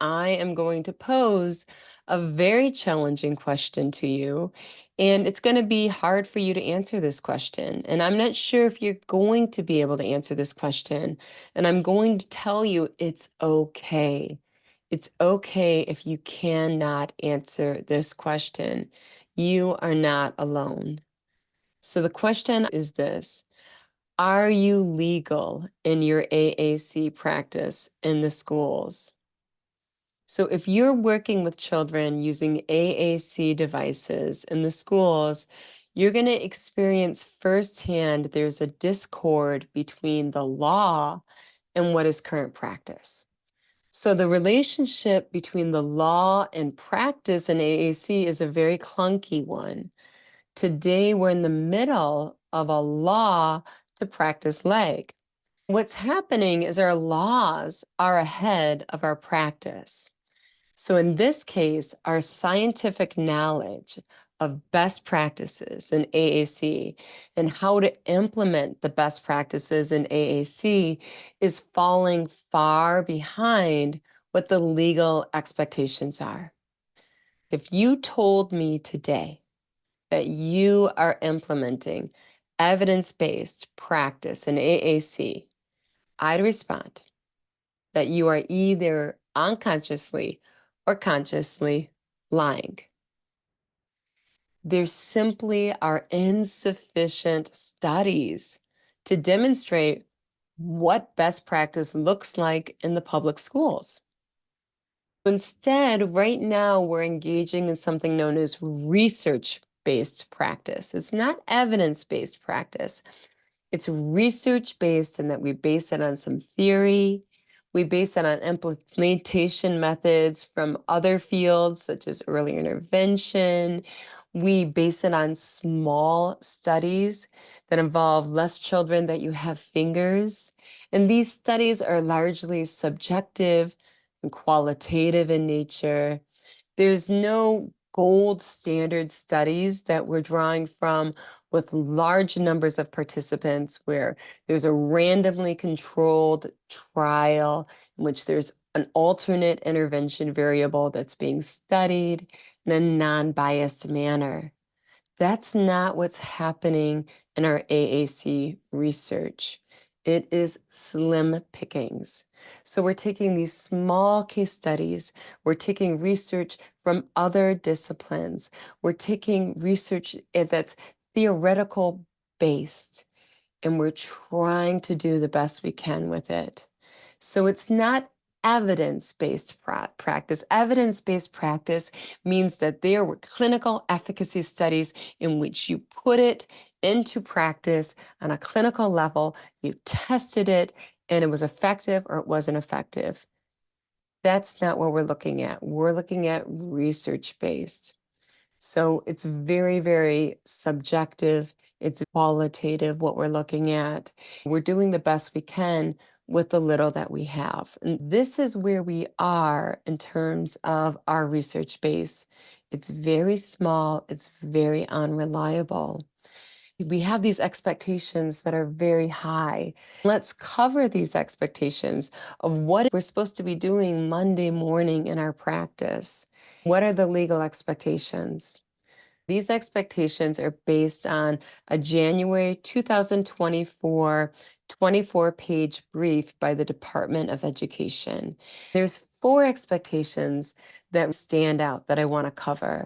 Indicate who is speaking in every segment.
Speaker 1: I am going to pose a very challenging question to you, and it's going to be hard for you to answer this question. And I'm not sure if you're going to be able to answer this question. And I'm going to tell you it's okay. It's okay if you cannot answer this question. You are not alone. So the question is this: are you legal in your AAC practice in the schools? So if you're working with children using AAC devices in the schools, you're going to experience firsthand there's a discord between the law and what is current practice. So the relationship between the law and practice in AAC is a very clunky one. Today, we're in the middle of a law to practice leg. What's happening is our laws are ahead of our practice. So in this case, our scientific knowledge of best practices in AAC and how to implement the best practices in AAC is falling far behind what the legal expectations are. If you told me today that you are implementing evidence-based practice in AAC, I'd respond that you are either unconsciously or consciously lying. There simply are insufficient studies to demonstrate what best practice looks like in the public schools. Instead, right now, we're engaging in something known as research-based practice. It's not evidence-based practice. It's research-based in that we base it on some theory. We base it on implementation methods from other fields, such as early intervention. We base it on small studies that involve less children that you have fingers. And these studies are largely subjective and qualitative in nature. There's no gold standard studies that we're drawing from with large numbers of participants where there's a randomly controlled trial in which there's an alternate intervention variable that's being studied in a non-biased manner. That's not what's happening in our AAC research. It is slim pickings. So we're taking these small case studies, we're taking research from other disciplines, we're taking research that's theoretical based, and we're trying to do the best we can with it. So it's not evidence-based practice. Evidence-based practice means that there were clinical efficacy studies in which you put it into practice on a clinical level, you tested it, and it was effective or it wasn't effective. That's not what we're looking at. We're looking at research-based. So it's very, very subjective. It's qualitative, what we're looking at. We're doing the best we can with the little that we have. And this is where we are in terms of our research base. It's very small. It's very unreliable. We have these expectations that are very high. Let's cover these expectations of what we're supposed to be doing Monday morning in our practice. What are the legal expectations? These expectations are based on a January 2024 24-page brief by the Department of Education. There's 4 expectations that stand out that I want to cover.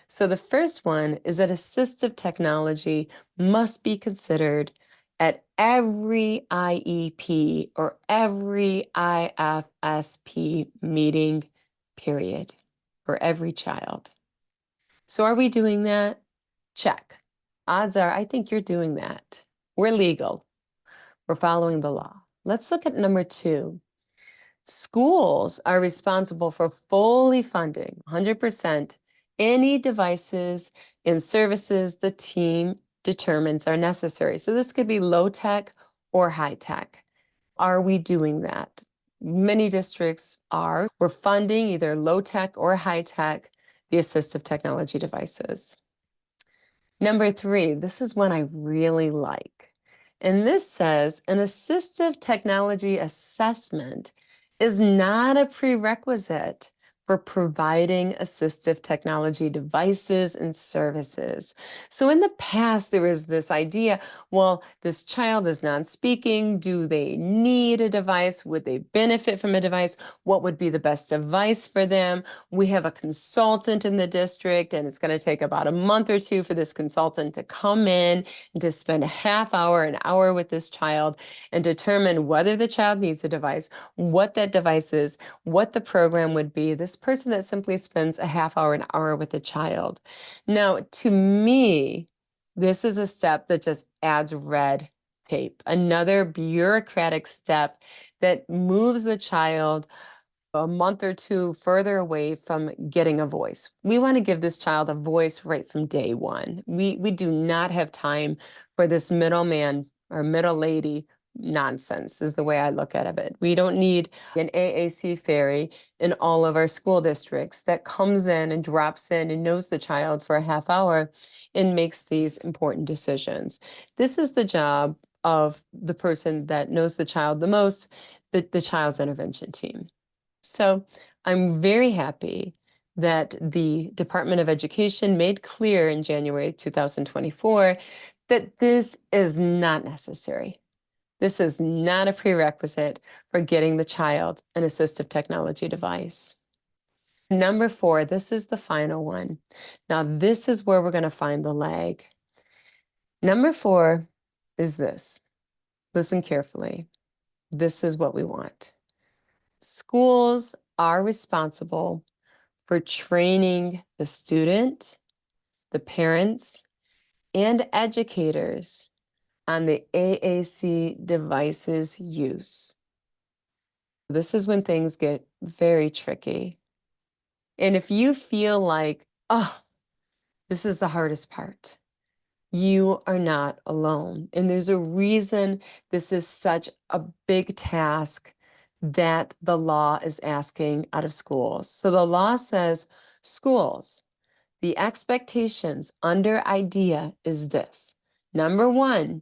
Speaker 1: So the first one is that assistive technology must be considered at every IEP or every IFSP meeting, period, for every child. So are we doing that? Check. Odds are, I think you're doing that. We're legal. We're following the law. Let's look at number 2. Schools are responsible for fully funding 100% any devices and services the team determines are necessary. So this could be low tech or high tech. Are we doing that? Many districts are. We're funding either low tech or high tech the assistive technology devices. Number 3, this is one I really like. And this says an assistive technology assessment is not a prerequisite for providing assistive technology devices and services. So in the past, there was this idea, well, this child is non-speaking. Do they need a device? Would they benefit from a device? What would be the best device for them? We have a consultant in the district, and it's going to take about a month or two for this consultant to come in and to spend a half hour, an hour with this child and determine whether the child needs a device, what that device is, what the program would be. This person that simply spends a half hour, an hour with a child. Now, to me, this is a step that just adds red tape, another bureaucratic step that moves the child a month or two further away from getting a voice. We want to give this child a voice right from day one. We do not have time for this middleman or middle lady nonsense is the way I look at it. We don't need an AAC fairy in all of our school districts that comes in and drops in and knows the child for a half hour and makes these important decisions. This is the job of the person that knows the child the most, the child's intervention team. So I'm very happy that the Department of Education made clear in January 2024 that this is not necessary. This is not a prerequisite for getting the child an assistive technology device. Number 4, this is the final one. Now, this is where we're going to find the lag. Number 4 is this. Listen carefully. This is what we want. Schools are responsible for training the student, the parents, and educators on the AAC device's use. This is when things get very tricky. And if you feel like, oh, this is the hardest part, you are not alone. And there's a reason this is such a big task that the law is asking out of schools. So the law says, schools, the expectations under IDEA is this. Number 1,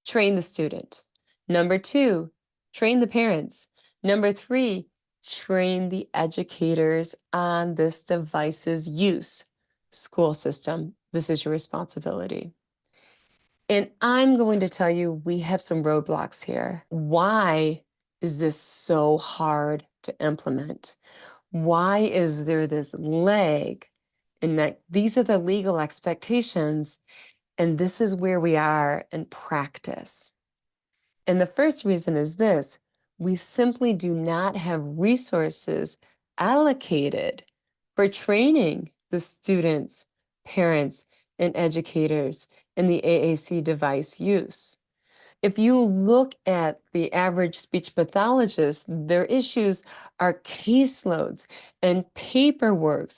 Speaker 1: train the student. Number 2, train the parents. Number 3, train the educators on this device's use. School system, this is your responsibility. And I'm going to tell you, we have some roadblocks here. Why is this so hard to implement? Why is there this lag in that these are the legal expectations and this is where we are in practice? And the first reason is this: we simply do not have resources allocated for training the students, parents, and educators in the AAC device use. If you look at the average speech pathologist, their issues are caseloads and paperwork,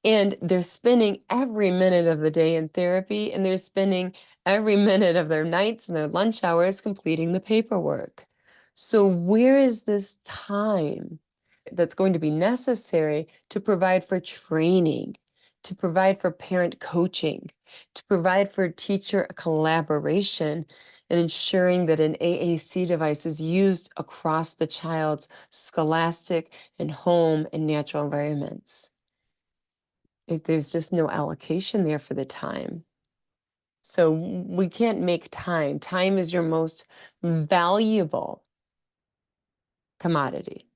Speaker 1: and they're spending every minute of the day in therapy, and they're spending every minute of their nights and their lunch hours completing the paperwork. So where is this time that's going to be necessary to provide for training, to provide for parent coaching, to provide for teacher collaboration, and ensuring that an AAC device is used across the child's scholastic and home and natural environments? There's just no allocation there for the time. So we can't make time. Time is your most valuable commodity.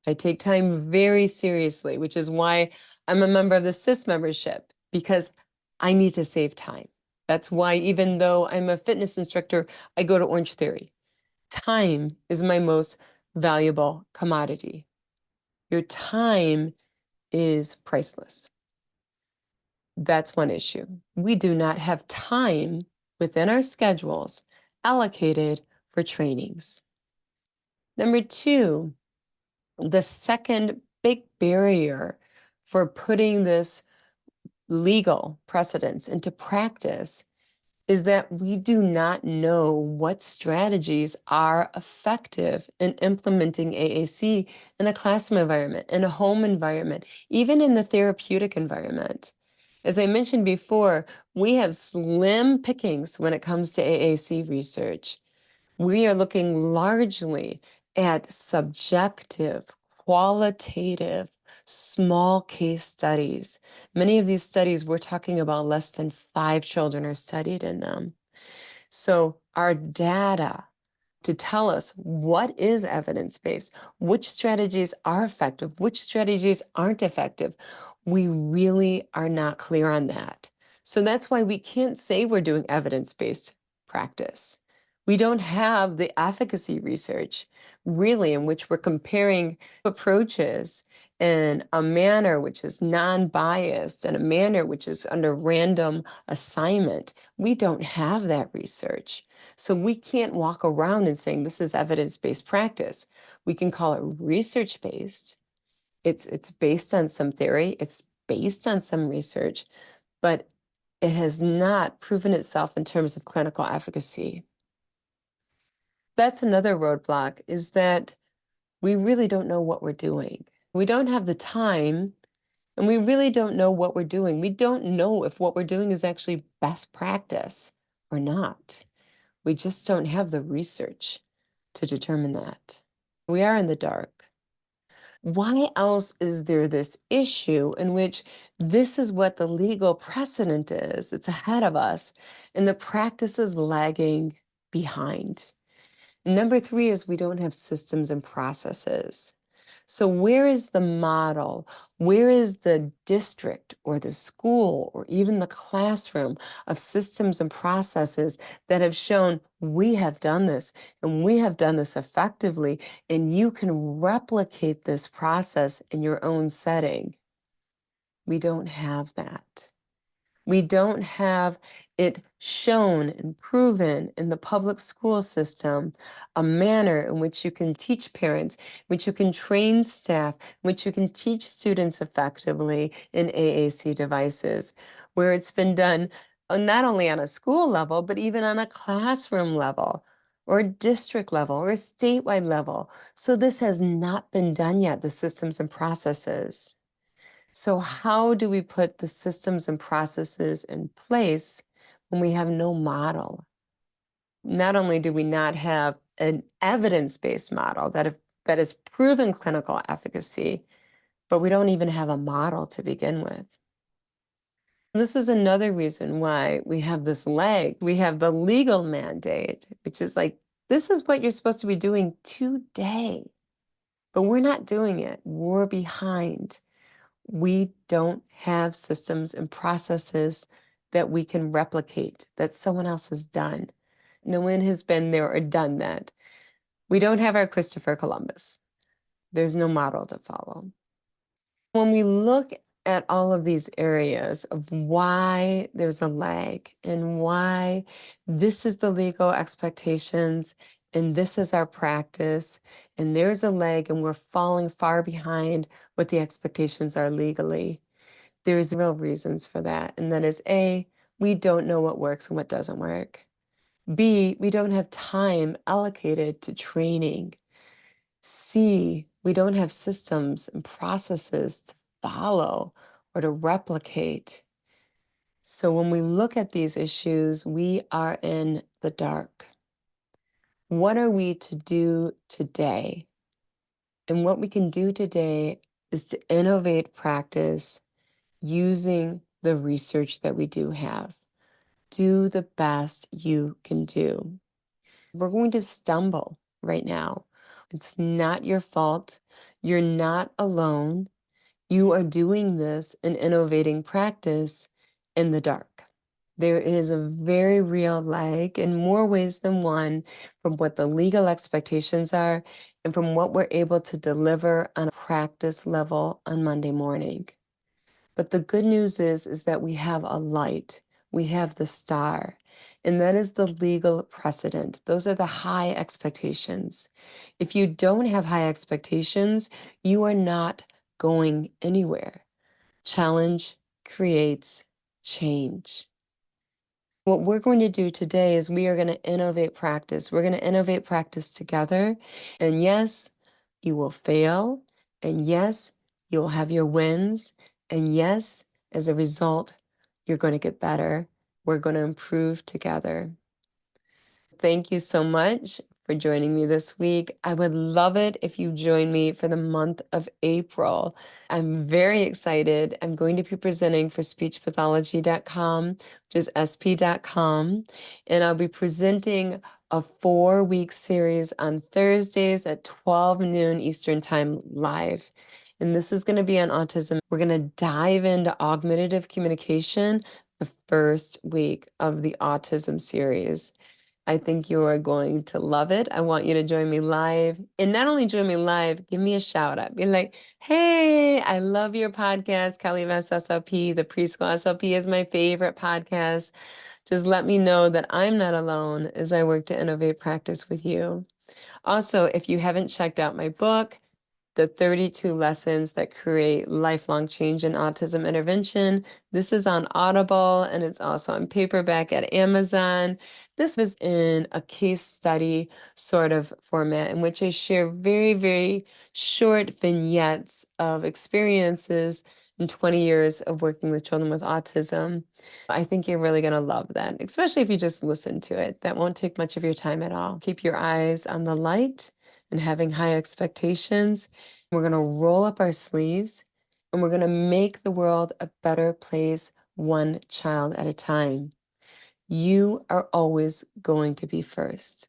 Speaker 1: I take time very seriously, which is why I'm a member of the SIS membership, because I need to save time. That's why even though I'm a fitness instructor, I go to Orange Theory. Time is my most valuable commodity. Your time is priceless. That's one issue. We do not have time within our schedules allocated for trainings. Number 2, the second big barrier for putting this legal precedence into practice is that we do not know what strategies are effective in implementing AAC in a classroom environment, in a home environment, even in the therapeutic environment. As I mentioned before, we have slim pickings when it comes to AAC research. We are looking largely at subjective qualitative, small case studies. Many of these studies, we're talking about less than 5 children are studied in them. So our data to tell us what is evidence-based, which strategies are effective, which strategies aren't effective, we really are not clear on that. So that's why we can't say we're doing evidence-based practice. We don't have the efficacy research really in which we're comparing approaches in a manner which is non-biased and a manner which is under random assignment. We don't have that research. So we can't walk around and saying this is evidence-based practice. We can call it research-based. It's based on some theory, it's based on some research, but it has not proven itself in terms of clinical efficacy. That's another roadblock, is that we really don't know what we're doing. We don't have the time, and we really don't know what we're doing. We don't know if what we're doing is actually best practice or not. We just don't have the research to determine that. We are in the dark. Why else is there this issue in which this is what the legal precedent is? It's ahead of us, and the practice is lagging behind. Number 3 is we don't have systems and processes. So where is the model? Where is the district or the school or even the classroom of systems and processes that have shown we have done this and we have done this effectively, and you can replicate this process in your own setting? We don't have that. We don't have it shown and proven in the public school system, a manner in which you can teach parents, which you can train staff, which you can teach students effectively in AAC devices, where it's been done not only on a school level, but even on a classroom level, or a district level, or a statewide level. So this has not been done yet, the systems and processes. So how do we put the systems and processes in place when we have no model? Not only do we not have an evidence-based model that has proven clinical efficacy, but we don't even have a model to begin with. This is another reason why we have this lag. We have the legal mandate, which is like, this is what you're supposed to be doing today, but we're not doing it. We're behind. We don't have systems and processes that we can replicate, that someone else has done. No one has been there or done that. We don't have our Christopher Columbus. There's no model to follow. When we look at all of these areas of why there's a lag and why this is the legal expectations and this is our practice, and there's a lag and we're falling far behind what the expectations are legally, there's real reasons for that. And that is A, we don't know what works and what doesn't work. B, we don't have time allocated to training. C, we don't have systems and processes to follow or to replicate. So when we look at these issues, we are in the dark. What are we to do today? And what we can do today is to innovate practice using the research that we do have. Do the best you can do. We're going to stumble right now. It's not your fault. You're not alone. You are doing this and innovating practice in the dark. There is a very real lag in more ways than one from what the legal expectations are and from what we're able to deliver on a practice level on Monday morning. But the good news is that we have a light. We have the star, and that is the legal precedent. Those are the high expectations. If you don't have high expectations, you are not going anywhere. Challenge creates change. What we're going to do today is we are going to innovate practice. We're going to innovate practice together. And yes, you will fail. And yes, you'll have your wins. And yes, as a result, you're going to get better. We're going to improve together. Thank you so much for joining me this week. I would love it if you join me for the month of April. I'm very excited. I'm going to be presenting for speechpathology.com, which is sp.com, and I'll be presenting a 4-week series on Thursdays at 12 noon Eastern Time live. And this is going to be on autism. We're going to dive into augmentative communication the first week of the autism series. I think you are going to love it. I want you to join me live. And not only join me live, give me a shout out. Be like, hey, I love your podcast, KellyVessSLP. The Preschool SLP is my favorite podcast. Just let me know that I'm not alone as I work to innovate practice with you. Also, if you haven't checked out my book, The 32 Lessons That Create Lifelong Change in Autism Intervention, this is on Audible and it's also on paperback at Amazon. This is in a case study sort of format in which I share very, very short vignettes of experiences in 20 years of working with children with autism. I think you're really going to love that, especially if you just listen to it. That won't take much of your time at all. Keep your eyes on the light and having high expectations. We're going to roll up our sleeves and we're going to make the world a better place, one child at a time. You are always going to be first.